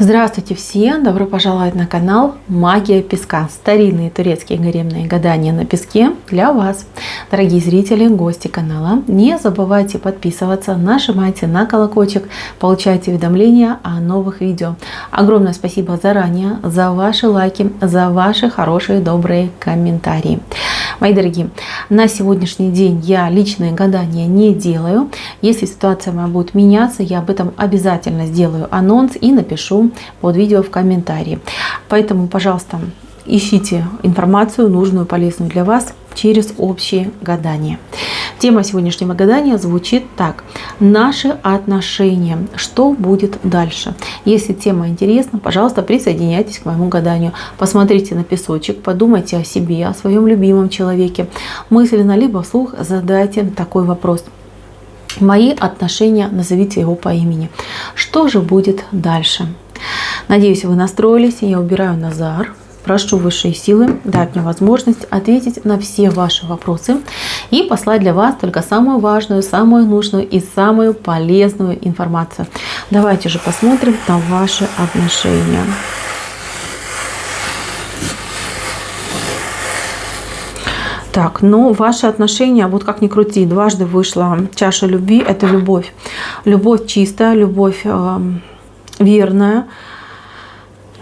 Здравствуйте всем! Добро пожаловать на канал Магия Песка. Старинные турецкие гаремные гадания на песке для вас. Дорогие зрители, гости канала, не забывайте подписываться, нажимайте на колокольчик, получайте уведомления о новых видео. Огромное спасибо заранее за ваши лайки, за ваши хорошие, добрые комментарии. Мои дорогие, на сегодняшний день я личные гадания не делаю. Если ситуация моя будет меняться, я об этом обязательно сделаю анонс и напишу под видео в комментарии. Поэтому, пожалуйста, ищите информацию нужную, полезную для вас через общие гадания. Тема сегодняшнего гадания звучит так: наши отношения. Что будет дальше? Если тема интересна, пожалуйста, присоединяйтесь к моему гаданию. Посмотрите на песочек, подумайте о себе, о своем любимом человеке. Мысленно либо вслух задайте такой вопрос: мои отношения, назовите его по имени. Что же будет дальше? Надеюсь, вы настроились. Я убираю Назар. Прошу высшие силы дать мне возможность ответить на все ваши вопросы и послать для вас только самую важную, самую нужную и самую полезную информацию. Давайте же посмотрим на ваши отношения. Так, ну ваши отношения, вот как ни крути, дважды вышла чаша любви, это любовь. Любовь чистая, любовь верная,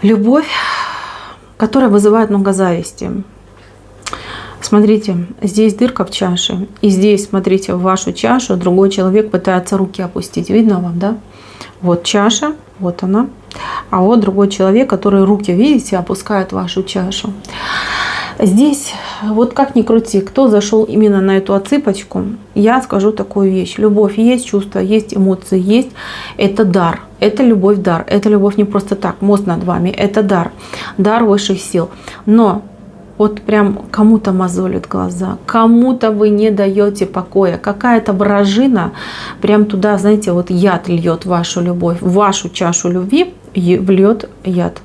любовь, которая вызывает много зависти. Смотрите, здесь дырка в чаше, и здесь, смотрите, в вашу чашу другой человек пытается руки опустить. Видно вам, да? Вот чаша, вот она, а вот другой человек, который руки, видите, опускает в вашу чашу. Здесь, вот как ни крути, кто зашел именно на эту отсыпочку, я скажу такую вещь. Любовь есть, чувства есть, эмоции есть. Это дар. Это любовь, дар. Это любовь не просто так, мост над вами. Это дар. Дар высших сил. Но вот прям кому-то мозолит глаза, кому-то вы не даете покоя. Какая-то вражина прям туда, знаете, вот яд льет вашу любовь. В вашу чашу любви вльет яд.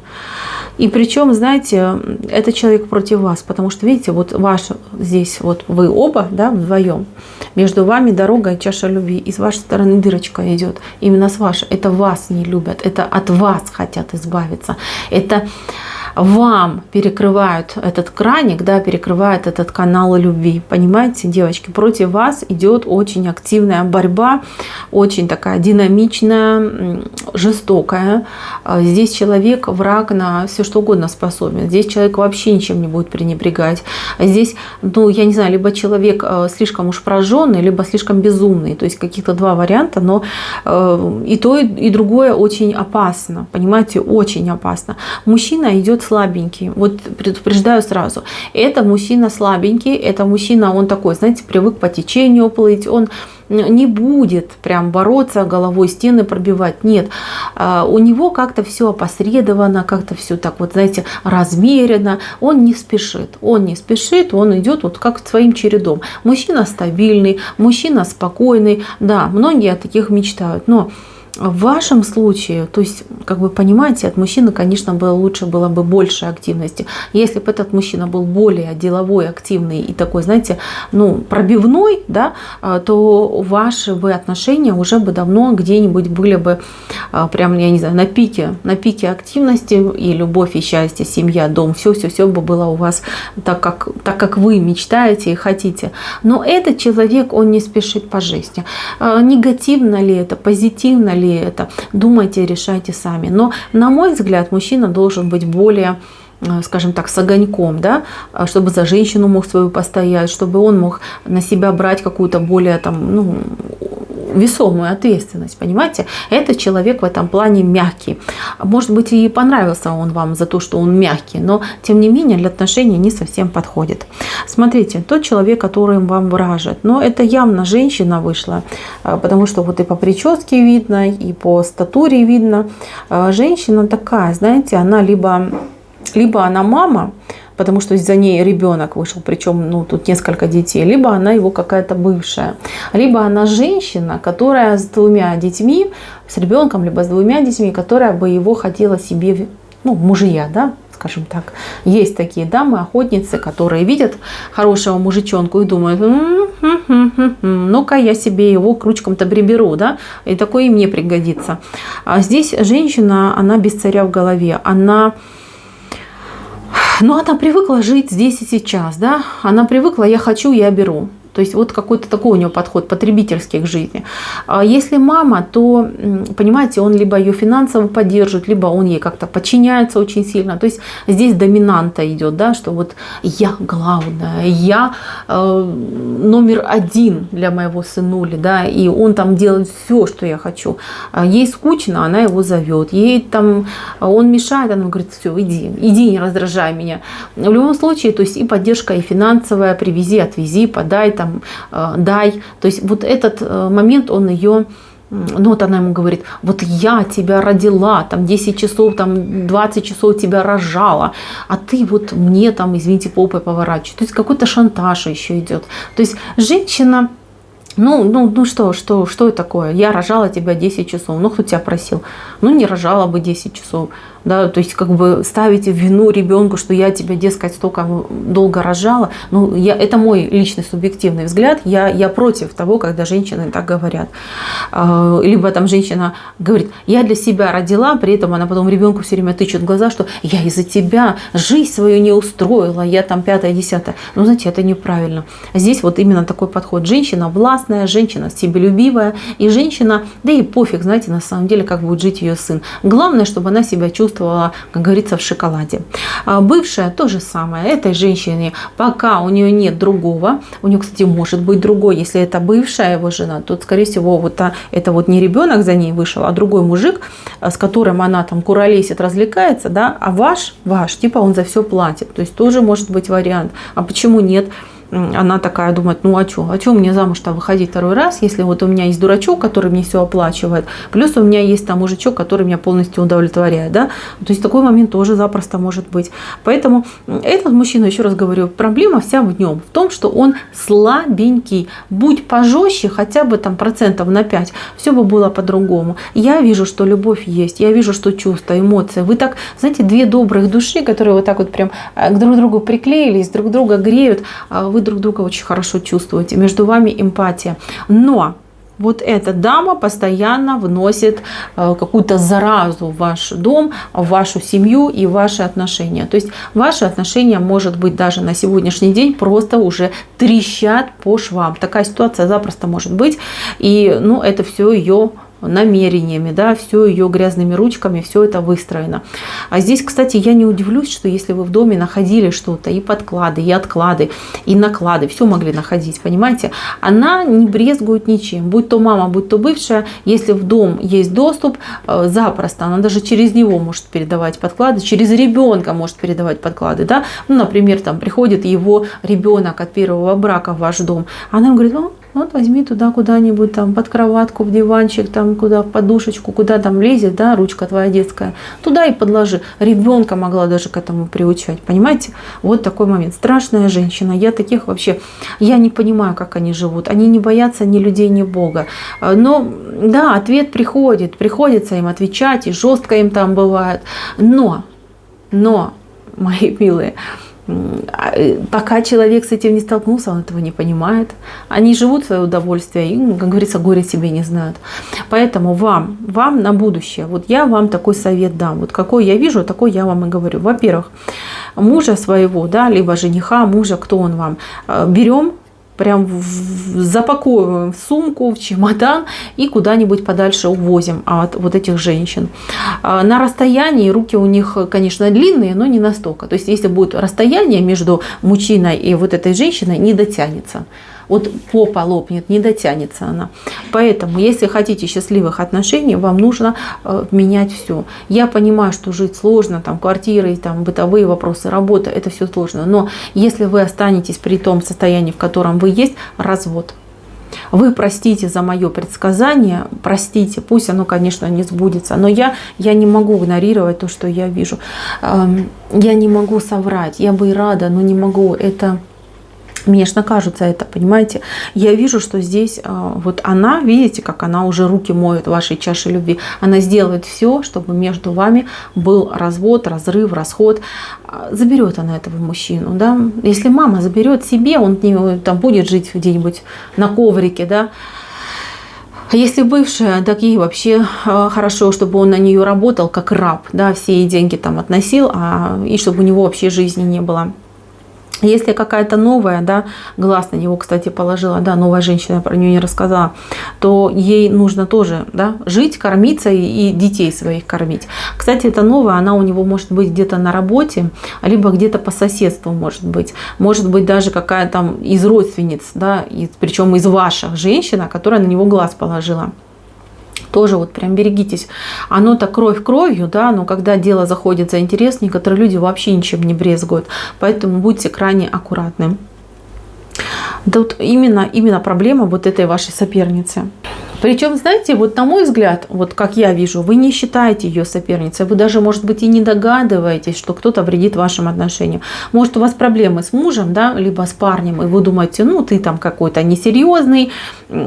И причем, знаете, это человек против вас, потому что, видите, вот ваш здесь, вот вы оба, да, вдвоем, между вами дорога и чаша любви, и с вашей стороны дырочка идет, именно с вашей. Это вас не любят, это от вас хотят избавиться, это вам перекрывают этот краник, да, перекрывают этот канал любви. Понимаете, девочки, против вас идет очень активная борьба, очень такая динамичная, жестокая. Здесь человек, враг на все что угодно способен. Здесь человек вообще ничем не будет пренебрегать. Здесь, ну, я не знаю, либо человек слишком уж прожженный, либо слишком безумный. То есть каких-то два варианта, но и то, и другое очень опасно. Понимаете, очень опасно. Мужчина идет слабенький. Вот предупреждаю сразу. Это мужчина слабенький, это мужчина, он такой, знаете, привык по течению плыть, он не будет прям бороться, головой стены пробивать. Нет, у него как-то все опосредовано, как-то все так вот, знаете, размеренно. Он не спешит, он идет вот как своим чередом. Мужчина стабильный, мужчина спокойный. Да, многие о таких мечтают, но в вашем случае, то есть, как бы понимаете, от мужчины, конечно, лучше было бы больше активности. Если бы этот мужчина был более деловой, активный и такой, знаете, ну, пробивной, да, то ваши бы отношения уже бы давно где-нибудь были бы прям, я не знаю, на пике активности, и любовь, и счастье, семья, дом, все бы было у вас так, как вы мечтаете и хотите. Но этот человек, он не спешит по жизни. Негативно ли это, позитивно ли это, думайте, решайте сами. Но, на мой взгляд, мужчина должен быть более, скажем так, с огоньком, да, чтобы за женщину мог свою постоять, чтобы он мог на себя брать какую-то более там, ну, весомую ответственность, понимаете? Этот человек в этом плане мягкий. Может быть, и понравился он вам за то, что он мягкий, но, тем не менее, для отношений не совсем подходит. Смотрите, тот человек, который вам вражет, но это явно женщина вышла, потому что вот и по прическе видно, и по статуре видно. Женщина такая, знаете, она либо она мама, потому что за ней ребенок вышел, причем, ну, тут несколько детей, либо она его какая-то бывшая, либо она женщина, которая с двумя детьми, с ребенком, либо с двумя детьми, которая бы его хотела себе, ну, мужья, да, скажем так. Есть такие дамы, охотницы, которые видят хорошего мужичонку и думают, ну-ка я себе его к ручкам-то приберу, да, и такое и мне пригодится. А здесь женщина, она без царя в голове, она привыкла жить здесь и сейчас, да, она привыкла, я хочу, я беру. То есть вот какой-то такой у него подход потребительский к жизни. А если мама, то, понимаете, он либо ее финансово поддерживает, либо он ей как-то подчиняется очень сильно. То есть здесь доминанта идет, да, что вот я главная, я номер один для моего сынули, да, и он там делает все, что я хочу. Ей скучно, она его зовет, ей там он мешает, она говорит, все, иди, не раздражай меня. В любом случае, то есть и поддержка, и финансовая, привези, отвези, подай, там, дай. То есть вот этот момент он ее, ну вот она ему говорит, вот я тебя родила, там 10 часов, там 20 часов тебя рожала, а ты вот мне там, извините, попой поворачиваешь. То есть какой-то шантаж еще идет. То есть женщина, ну что это такое? Я рожала тебя 10 часов. Ну, кто тебя просил? Ну, не рожала бы 10 часов. Да, то есть как бы ставите в вину ребенку, что я тебя, дескать, столько долго рожала. Ну, это мой личный субъективный взгляд. Я против того, когда женщины так говорят. Либо там женщина говорит, я для себя родила, при этом она потом ребенку все время тычет в глаза, что я из-за тебя жизнь свою не устроила, я там 5-10. Ну, знаете, это неправильно. Здесь вот именно такой подход. Женщина властная, женщина себелюбивая, и женщина, да и пофиг, знаете, на самом деле, как будет жить ее сын. Главное, чтобы она себя чувствовала, как говорится, в шоколаде. Бывшая то же самое. Этой женщине, пока у нее нет другого, у нее, кстати, может быть другой, если это бывшая его жена, то, скорее всего, вот это вот не ребенок за ней вышел, а другой мужик, с которым она там куролесит, развлекается, да, а ваш, типа он за все платит. То есть тоже может быть вариант. А почему нет? Она такая думает, ну а что мне замуж-то выходить второй раз, если вот у меня есть дурачок, который мне все оплачивает, плюс у меня есть там мужичок, который меня полностью удовлетворяет, да, то есть такой момент тоже запросто может быть. Поэтому этот мужчина, еще раз говорю, проблема вся в нем, в том, что он слабенький. Будь пожестче, хотя бы там 5%, все бы было по-другому. Я вижу, что любовь есть, я вижу, что чувства, эмоции. Вы так, знаете, две добрых души, которые вот так вот прям друг к другу приклеились, друг друга греют, вы друг друга очень хорошо чувствуете, между вами эмпатия. Но вот эта дама постоянно вносит какую-то заразу в ваш дом, в вашу семью и в ваши отношения. То есть ваши отношения, может быть, даже на сегодняшний день просто уже трещат по швам. Такая ситуация запросто может быть. И это все ее намерениями, да, все ее грязными ручками, все это выстроено. А здесь, кстати, я не удивлюсь, что если вы в доме находили что-то, и подклады, и отклады, и наклады, все могли находить, понимаете? Она не брезгует ничем, будь то мама, будь то бывшая, если в дом есть доступ, запросто, она даже через него может передавать подклады, через ребенка может передавать подклады, да, например, там приходит его ребенок от первого брака в ваш дом, она ему говорит, вот возьми туда куда-нибудь, там, под кроватку, в диванчик, там, куда, в подушечку, куда там лезет, да, ручка твоя детская, туда и подложи. Ребенка могла даже к этому приучать, понимаете? Вот такой момент. Страшная женщина. Я таких вообще, я не понимаю, как они живут. Они не боятся ни людей, ни Бога. Но, да, ответ приходится им отвечать, и жестко им там бывает. Но, мои милые, пока человек с этим не столкнулся, он этого не понимает. Они живут в свое удовольствие и, как говорится, горе себе не знают. Поэтому вам на будущее, вот я вам такой совет дам. Вот какой я вижу, такой я вам и говорю. Во-первых, мужа своего, да, либо жениха, мужа, кто он вам, берем, прям запаковываем в сумку, в чемодан и куда-нибудь подальше увозим от вот этих женщин. На расстоянии руки у них, конечно, длинные, но не настолько. То есть, если будет расстояние между мужчиной и вот этой женщиной, не дотянется. Вот попа лопнет, не дотянется она. Поэтому, если хотите счастливых отношений, вам нужно менять все. Я понимаю, что жить сложно, там квартиры, там бытовые вопросы, работа, это все сложно. Но если вы останетесь при том состоянии, в котором вы есть, развод. Вы простите за мое предсказание, простите, пусть оно, конечно, не сбудется, но я не могу игнорировать то, что я вижу. Я не могу соврать, я бы и рада, но не могу. Мне ж кажется это, понимаете? Я вижу, что здесь вот она, видите, как она уже руки моет в вашей чаше любви. Она сделает все, чтобы между вами был развод, разрыв, расход. Заберет она этого мужчину, да? Если мама заберет себе, он там будет жить где-нибудь на коврике, да? Если бывшая, так ей вообще хорошо, чтобы он на нее работал как раб, да, все ей деньги там относил, и чтобы у него вообще жизни не было. Если какая-то новая, да, глаз на него, кстати, положила, да, новая женщина, я про нее не рассказала, то ей нужно тоже, да, жить, кормиться и детей своих кормить. Кстати, эта новая, она у него может быть где-то на работе, либо где-то по соседству может быть даже какая-то там из родственниц, да, причем из ваших женщина, которая на него глаз положила. Тоже вот прям берегитесь. Оно-то кровь кровью, да, но когда дело заходит за интерес, некоторые люди вообще ничем не брезгуют. Поэтому будьте крайне аккуратны. Тут именно проблема вот этой вашей соперницы. Причем, знаете, вот на мой взгляд, вот как я вижу, вы не считаете ее соперницей, вы даже, может быть, и не догадываетесь, что кто-то вредит вашим отношениям. Может, у вас проблемы с мужем, да, либо с парнем, и вы думаете, ну, ты там какой-то несерьезный,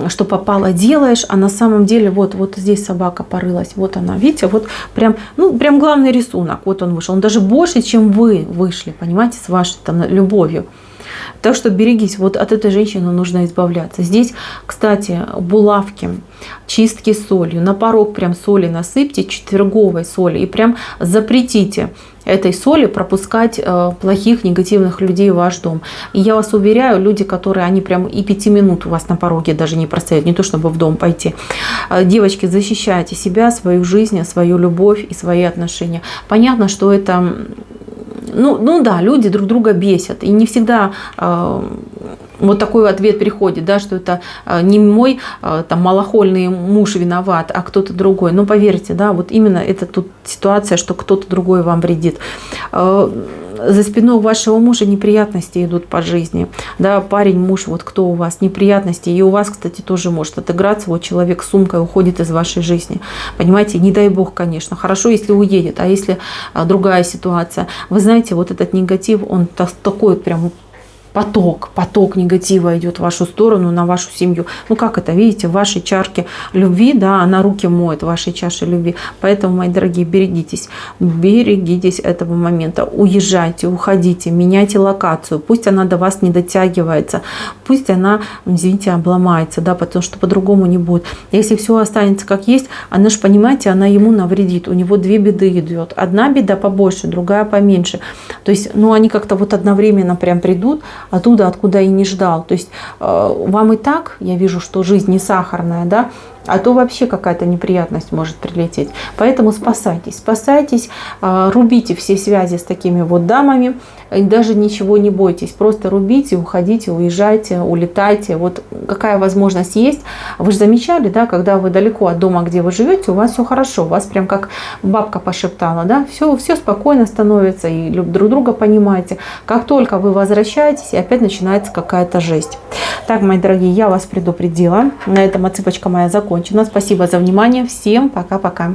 что попало делаешь, а на самом деле вот здесь собака порылась, вот она, видите, вот прям главный рисунок, вот он вышел, он даже больше, чем вы вышли, понимаете, с вашей там любовью. Так что берегись, вот от этой женщины нужно избавляться. Здесь, кстати, булавки, чистки солью, на порог прям соли насыпьте, четверговой соли, и прям запретите этой соли пропускать плохих, негативных людей в ваш дом. И я вас уверяю, люди, которые, они прям и 5 минут у вас на пороге даже не простоят, не то чтобы в дом пойти. Девочки, защищайте себя, свою жизнь, свою любовь и свои отношения. Понятно, что это... Ну да, люди друг друга бесят. И не всегда вот такой ответ приходит, да, что это не мой там малохольный муж виноват, а кто-то другой. Но поверьте, да, вот именно это тут ситуация, что кто-то другой вам вредит. За спиной вашего мужа неприятности идут по жизни. Да, парень, муж, вот кто у вас, неприятности. И у вас, кстати, тоже может отыграться. Вот человек с сумкой уходит из вашей жизни. Понимаете, не дай бог, конечно. Хорошо, если уедет, а если другая ситуация. Вы знаете, вот этот негатив, он такой прям... Поток негатива идет в вашу сторону, на вашу семью. Ну как это, видите, в вашей чашке любви, да, она руки моет, в вашей чаше любви. Поэтому, мои дорогие, берегитесь этого момента. Уезжайте, уходите, меняйте локацию. Пусть она до вас не дотягивается, пусть она, извините, обломается, да, потому что по-другому не будет. Если все останется как есть, она же, понимаете, она ему навредит. У него 2 беды идет. Одна беда побольше, другая поменьше. То есть, они как-то вот одновременно прям придут, оттуда, откуда и не ждал. То есть вам и так, я вижу, что жизнь не сахарная, да, а то вообще какая-то неприятность может прилететь. Поэтому спасайтесь, рубите все связи с такими вот дамами, и даже ничего не бойтесь, просто рубите, уходите, уезжайте, улетайте. Вот какая возможность есть. Вы же замечали, да, когда вы далеко от дома, где вы живете, у вас все хорошо, у вас прям как бабка пошептала, да, все спокойно становится, и друг друга понимаете. Как только вы возвращаетесь, и опять начинается какая-то жесть. Так, мои дорогие, я вас предупредила. На этом отсыпочка моя закончена. Спасибо за внимание. Всем пока-пока.